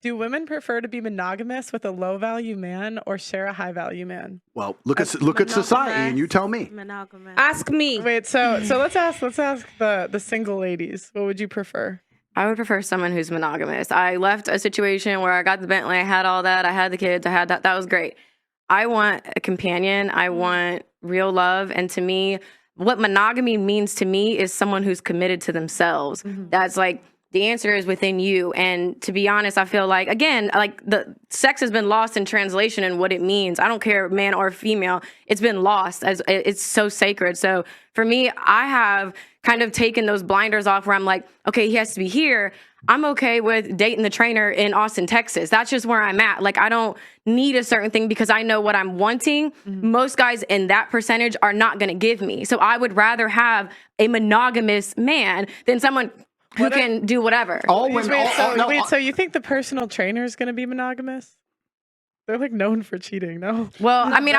Do women prefer to be monogamous with a low-value man or share a high-value man? Well, look at society, and you tell me. Monogamous. Ask me. Wait, so let's ask the single ladies. What would you prefer? I would prefer someone who's monogamous. I left a situation where I got the Bentley, I had all that, I had the kids, I had that. That was great. I want a companion. I want real love. And to me, what monogamy means to me is someone who's committed to themselves. That's like, the answer is within you. And to be honest, I feel like, again, like the sex has been lost in translation and what it means. I don't care man or female. It's been lost as it's so sacred. So for me, I have kind of taken those blinders off where I'm like, okay, he has to be here. I'm okay with dating the trainer in Austin, Texas. That's just where I'm at. Like, I don't need a certain thing because I know what I'm wanting. Most guys in that percentage are not going to give me. So I would rather have a monogamous man than someone who can do whatever. So you think the personal trainer is going to be monogamous? They're like known for cheating, no? Well, I mean,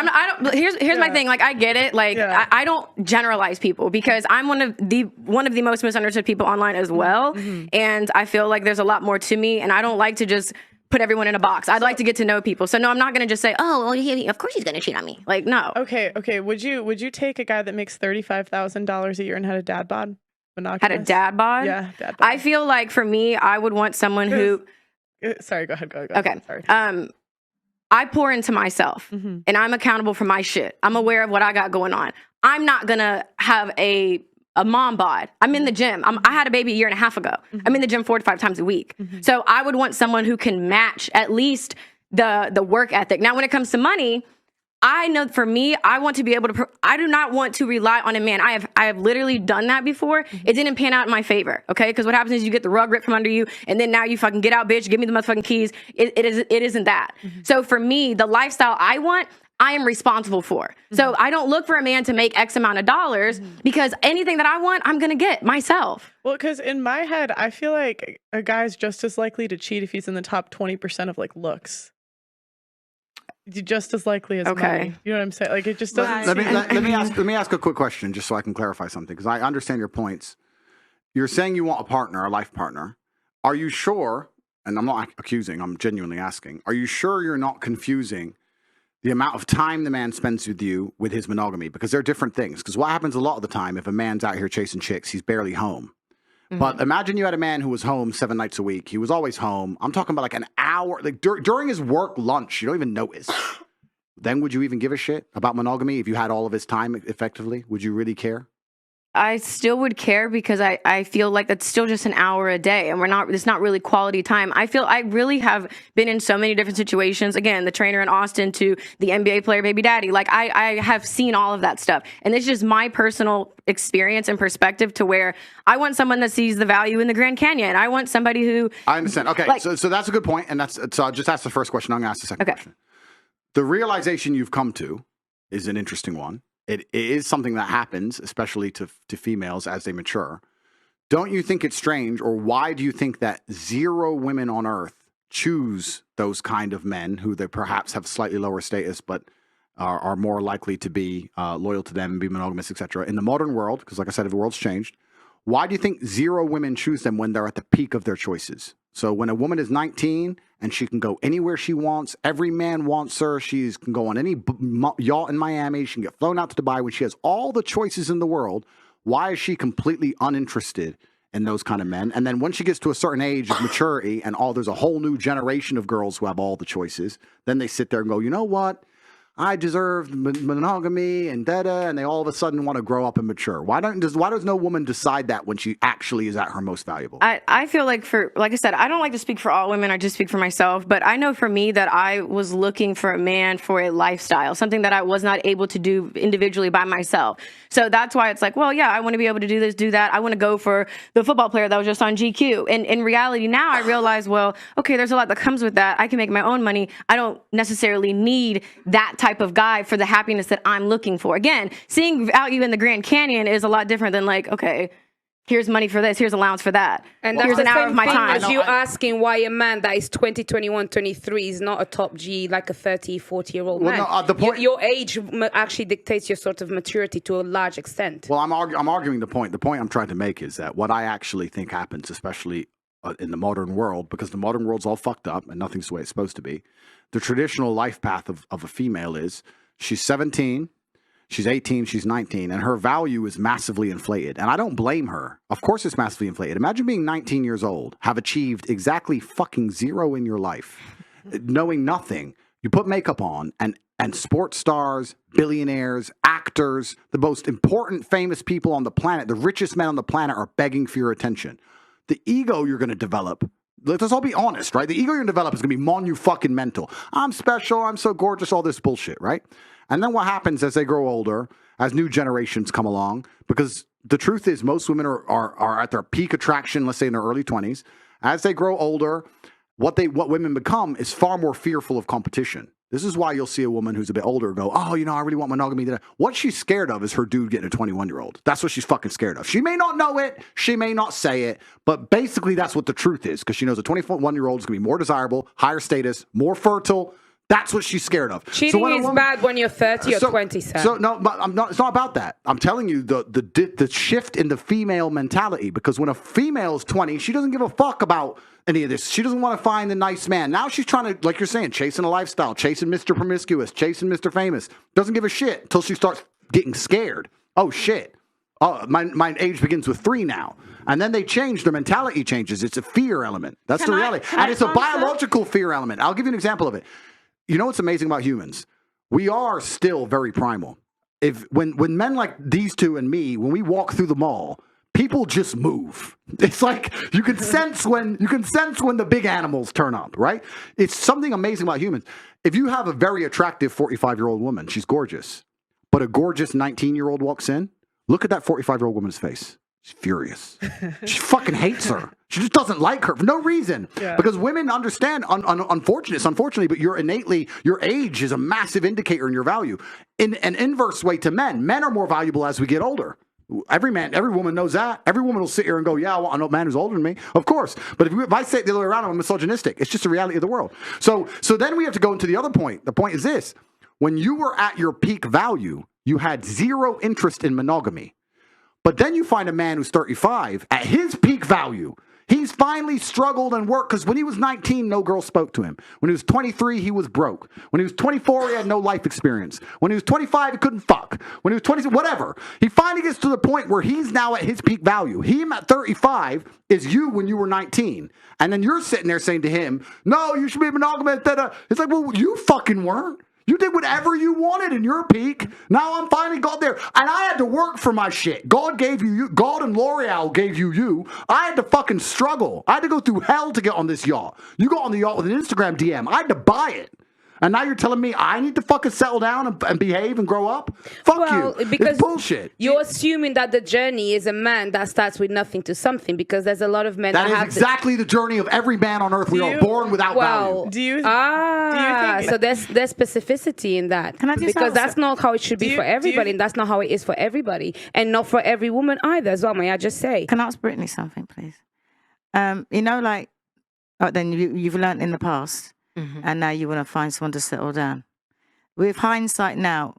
here's my thing. Like, I get it. Like, I don't generalize people because I'm one of the most misunderstood people online as well. And I feel like there's a lot more to me, and I don't like to just put everyone in a box. I'd like to get to know people. So no, I'm not going to just say, oh, well, of course he's going to cheat on me. Like, no. Okay. Would you take a guy that makes $35,000 a year and had a dad bod? Monogamous? Had a dad bod? Yeah, dad bod. I feel like for me, I would want someone who. Sorry, go ahead. Okay. Sorry. I pour into myself, and I'm accountable for my shit. I'm aware of what I got going on. I'm not gonna have a mom bod. I'm in the gym. I had a baby a year and a half ago. I'm in the gym 4 to 5 times a week. So I would want someone who can match at least the work ethic. Now, when it comes to money, I know for me, I want to be able to, I do not want to rely on a man. I have literally done that before. It didn't pan out in my favor, okay? Because what happens is you get the rug ripped from under you, and then now you fucking get out, bitch, give me the motherfucking keys. It isn't that. So for me, the lifestyle I want, I am responsible for. So I don't look for a man to make X amount of dollars because anything that I want, I'm going to get myself. Well, because in my head, I feel like a guy's just as likely to cheat if he's in the top 20% of like looks. Just as likely as money. You know what I'm saying? Like, it just doesn't. Let me ask a quick question just so I can clarify something, because I understand your points. You're saying you want a partner, a life partner. Are you sure? And I'm not accusing. I'm genuinely asking. Are you sure you're not confusing the amount of time the man spends with you with his monogamy? Because they're different things. Because what happens a lot of the time, if a man's out here chasing chicks, he's barely home. But imagine you had a man who was home 7 nights a week. He was always home. I'm talking about like an hour, like during his work lunch. You don't even notice. Then would you even give a shit about monogamy if you had all of his time effectively? Would you really care? I still would care because I feel like that's still just an hour a day, and it's not really quality time. I feel I really have been in so many different situations. Again, the trainer in Austin to the NBA player baby daddy. Like I have seen all of that stuff. And it's just my personal experience and perspective to where I want someone that sees the value in the Grand Canyon. I want somebody who I understand. Okay. Like, so that's a good point. And so I'll just ask the first question. I'm gonna ask the second question. The realization you've come to is an interesting one. It is something that happens, especially to females as they mature. Don't you think it's strange, or why do you think that 0 women on earth choose those kind of men who they perhaps have slightly lower status, but are more likely to be loyal to them and be monogamous, etc. in the modern world? Because like I said, the world's changed. Why do you think 0 women choose them when they're at the peak of their choices? So when a woman is 19 and she can go anywhere she wants, every man wants her, she can go on any yacht in Miami, she can get flown out to Dubai, when she has all the choices in the world, why is she completely uninterested in those kind of men? And then when she gets to a certain age of maturity and there's a whole new generation of girls who have all the choices, then they sit there and go, you know what? I deserve monogamy and and they all of a sudden want to grow up and mature. Why does no woman decide that when she actually is at her most valuable? I feel like like I said, I don't like to speak for all women. I just speak for myself. But I know for me that I was looking for a man for a lifestyle, something that I was not able to do individually by myself. So that's why it's like, well, yeah, I want to be able to do this, do that. I want to go for the football player that was just on GQ. And in reality, now I realize, well, okay, there's a lot that comes with that. I can make my own money. I don't necessarily need that type of guy for the happiness that I'm looking for. Again, seeing value in the Grand Canyon is a lot different than like, okay, here's money for this, here's allowance for that. And here's an hour of my time. As you asking why a man that is 20, 21, 23 is not a top G, like a 30, 40-year-old man. No, the point, your age actually dictates your sort of maturity to a large extent. Well, I'm arguing the point. The point I'm trying to make is that what I actually think happens, especially in the modern world, because the modern world's all fucked up and nothing's the way it's supposed to be. The traditional life path of a female is she's 17, she's 18, she's 19, and her value is massively inflated. And I don't blame her. Of course it's massively inflated. Imagine being 19 years old, have achieved exactly fucking zero in your life, knowing nothing. You put makeup on, and sports stars, billionaires, actors, the most important famous people on the planet, the richest men on the planet are begging for your attention. The ego you're going to develop, let's all be honest, right? The ego you're going to develop is going to be monu-fucking-mental. I'm special, I'm so gorgeous, all this bullshit, right? And then what happens as they grow older, as new generations come along, because the truth is most women are at their peak attraction, let's say in their early 20s. As they grow older, what women become is far more fearful of competition. This is why you'll see a woman who's a bit older go, oh, I really want monogamy. What she's scared of is her dude getting a 21-year-old. That's what she's fucking scared of. She may not know it. She may not say it. But basically, that's what the truth is, because she knows a 21-year-old is going to be more desirable, higher status, more fertile. That's what she's scared of. Cheating is bad when you're 30 or 27. So no, but it's not about that. I'm telling you the shift in the female mentality, because when a female is 20, she doesn't give a fuck about any of this. She doesn't want to find the nice man. Now she's trying to, like you're saying, chasing a lifestyle, chasing Mr. Promiscuous, chasing Mr. Famous. Doesn't give a shit until she starts getting scared. Oh, shit. Oh, my age begins with 3 now. And then they change. Their mentality changes. It's a fear element. That's the reality. And it's a biological fear element. I'll give you an example of it. You know what's amazing about humans? We are still very primal. When men like these two and me, when we walk through the mall, people just move. It's like you can sense when the big animals turn up, right? It's something amazing about humans. If you have a very attractive 45-year-old woman, she's gorgeous, but a gorgeous 19-year-old walks in, look at that 45-year-old woman's face. She's furious. She fucking hates her. She just doesn't like her for no reason. Yeah. Because women understand, unfortunately, but your age is a massive indicator in your value. In an inverse way to men, men are more valuable as we get older. Every woman knows that. Every woman will sit here and go, yeah, I want a man who's older than me. Of course. But if I say it the other way around, I'm misogynistic. It's just the reality of the world. So then we have to go into the other point. The point is this. When you were at your peak value, you had zero interest in monogamy. But then you find a man who's 35 at his peak value. He's finally struggled and worked, because when he was 19, no girl spoke to him. When he was 23, he was broke. When he was 24, he had no life experience. When he was 25, he couldn't fuck. When he was 20, whatever. He finally gets to the point where he's now at his peak value. Him at 35 is you when you were 19. And then you're sitting there saying to him, no, you should be monogamous. It's like, well, you fucking weren't. You did whatever you wanted in your peak. Now I'm finally got there. And I had to work for my shit. God gave you. God and L'Oreal gave you. I had to fucking struggle. I had to go through hell to get on this yacht. You got on the yacht with an Instagram DM. I had to buy it. And now you're telling me I need to fucking settle down and behave and grow up? Fuck you. Because it's bullshit. You're assuming that the journey is a man that starts with nothing to something, because there's a lot of men that is have exactly the journey of every man on earth. We are born without value. Do you think so there's specificity in that. Can I just because that's not how it should be for everybody, and that's not how it is for everybody, and not for every woman either as well, may I just say. Can I ask Brittany something, please? Then you've learned in the past. Mm-hmm. And now you want to find someone to settle down. With hindsight now,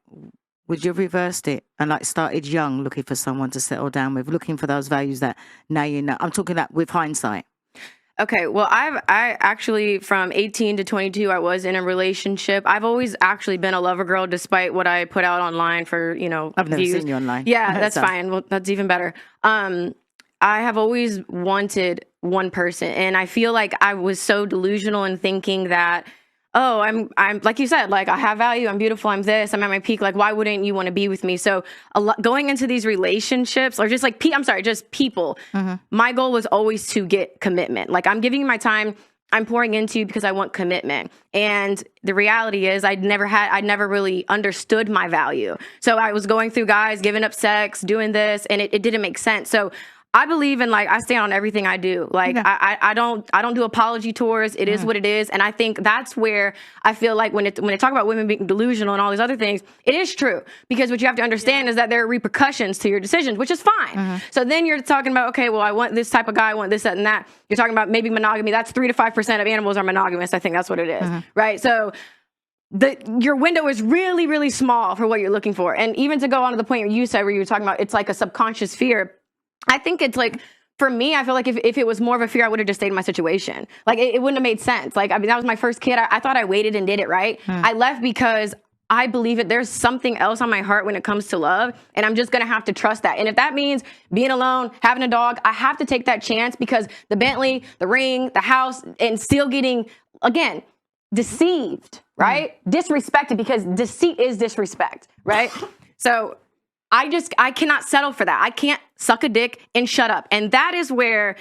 would you have reversed it and started young, looking for someone to settle down with, looking for those values that now you know? I'm talking that with hindsight. Okay, well, I actually, from 18 to 22, I was in a relationship. I've always actually been a lover girl, despite what I put out online for, I've never seen you online. Yeah, that's fine. Well, that's even better. I have always wanted one person, and I feel like I was so delusional in thinking that, oh, I'm like you said, like I have value, I'm beautiful, I'm this, I'm at my peak. Like, why wouldn't you want to be with me? So going into these relationships, or just like, just people, my goal was always to get commitment. Like, I'm giving you my time, I'm pouring into you because I want commitment. And the reality is I'd never really understood my value. So I was going through guys, giving up sex, doing this, and it didn't make sense. So I believe in, I stand on everything I do. I don't do apology tours. It is what it is. And I think that's where I feel like when they talk about women being delusional and all these other things, it is true. Because what you have to understand is that there are repercussions to your decisions, which is fine. So then you're talking about, okay, well, I want this type of guy, I want this, that, and that. You're talking about maybe monogamy. That's 3 to 5% of animals are monogamous. I think that's what it is, right? So your window is really, really small for what you're looking for. And even to go on to the point you said where you were talking about, it's like a subconscious fear. I think it's like for me, I feel like if it was more of a fear, I would have just stayed in my situation. Like it wouldn't have made sense. Like, I mean, that was my first kid. I thought I waited and did it right. I left because I believe it. There's something else on my heart when it comes to love, and I'm just gonna have to trust that. And if that means being alone, having a dog, I have to take that chance because the Bentley, the ring, the house, and still getting, again, deceived, right? Disrespected, because deceit is disrespect, right? So I cannot settle for that. I can't suck a dick and shut up. And that is where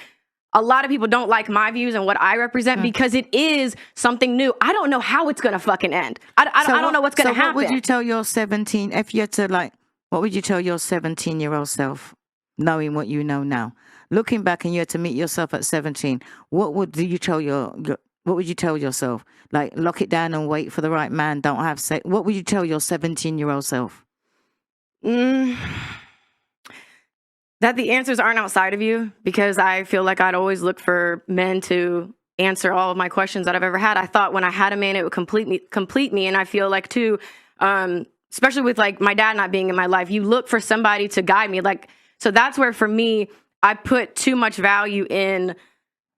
a lot of people don't like my views and what I represent because it is something new. I don't know how it's going to fucking end. I don't know what's going to happen. What would you tell your 17, if you had to what would you tell your 17-year-old self, knowing what you know now? Looking back and you had to meet yourself at 17, what would you tell what would you tell yourself? Like, lock it down and wait for the right man, don't have sex. What would you tell your 17-year-old self? That the answers aren't outside of you, because I feel like I'd always look for men to answer all of my questions that I've ever had. I thought when I had a man, it would complete me. And I feel like too, especially with like my dad not being in my life, you look for somebody to guide me. Like, so that's where for me, I put too much value in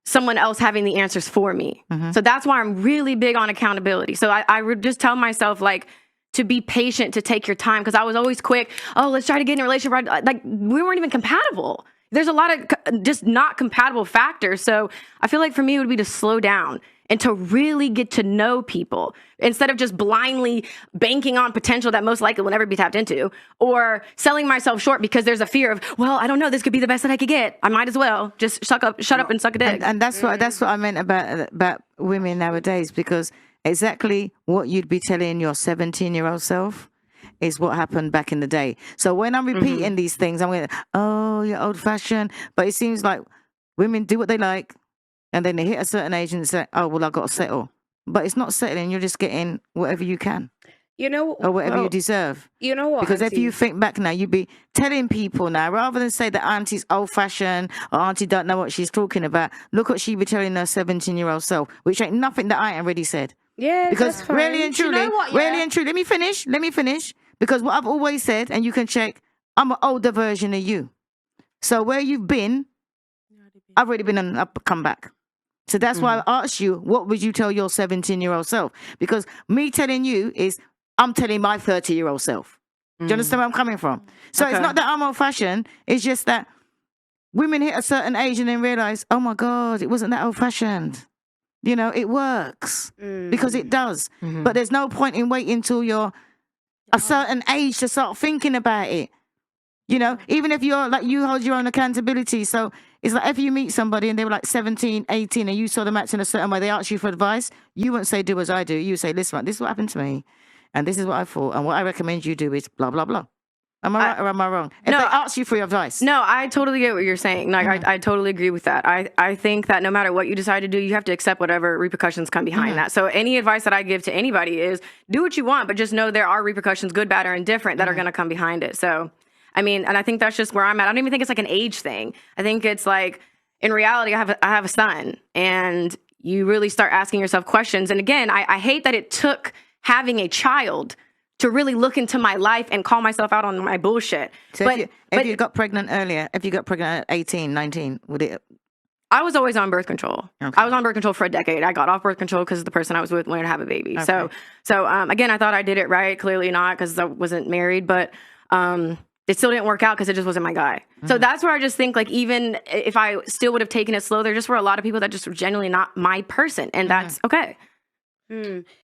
someone else having the answers for me. So that's why I'm really big on accountability. So I would just tell myself, like, to be patient, to take your time, because I was always quick. Oh, let's try to get in a relationship. Like, we weren't even compatible. There's a lot of just not compatible factors. So I feel like for me, it would be to slow down and to really get to know people instead of just blindly banking on potential that most likely will never be tapped into, or selling myself short because there's a fear of, well, I don't know, this could be the best that I could get. I might as well just shut up and suck a dick. And that's what I meant about women nowadays, because exactly what you'd be telling your 17-year-old self is what happened back in the day. So when I'm repeating these things, I'm going, oh, you're old-fashioned. But it seems like women do what they like, and then they hit a certain age and say, oh, well, I've got to settle. But it's not settling. You're just getting whatever you can. You know, or whatever you deserve. You know what? Because Auntie? if you think back now, you'd be telling people now, rather than say that Auntie's old-fashioned or Auntie don't know what she's talking about, look what she be telling her 17-year-old self, which ain't nothing that I ain't already said. Yeah, because that's fine. really and truly, You know what, really and truly, let me finish. Because what I've always said, and you can check, I'm an older version of you. So where you've been, I've already been on up come back. So that's why I asked you, what would you tell your 17-year-old self? Because me telling you is, I'm telling my 30-year-old self. Do you understand where I'm coming from? So it's not that I'm old-fashioned. It's just that women hit a certain age and then realize, oh my God, it wasn't that old-fashioned. You know, it works because it does. But there's no point in waiting till you're a certain age to start thinking about it. You know, even if you're like, you hold your own accountability. So it's like if you meet somebody and they were like 17, 18 and you saw them acting a certain way, they ask you for advice, you wouldn't say, do as I do. You say, listen, this is what happened to me. And this is what I thought. And what I recommend you do is blah, blah, blah. Am I right or am I wrong? If they ask you for your advice. No, I totally get what you're saying. Like, I totally agree with that. I think that no matter what you decide to do, you have to accept whatever repercussions come behind that. So any advice that I give to anybody is do what you want, but just know there are repercussions, good, bad, or indifferent, that are going to come behind it. So, I mean, and I think that's just where I'm at. I don't even think it's like an age thing. I think it's like, in reality, I have a son, and you really start asking yourself questions. And again, I hate that it took having a child to really look into my life and call myself out on my bullshit. So but if you got pregnant earlier, if you got pregnant at 18, 19, would it? I was always on birth control. Okay. I was on birth control for a decade. I got off birth control because the person I was with wanted to have a baby. Okay. So again, I thought I did it right. Clearly not, because I wasn't married, but it still didn't work out because it just wasn't my guy. So that's where I just think, like, even if I still would have taken it slow, there just were a lot of people that just were genuinely not my person, and that's okay.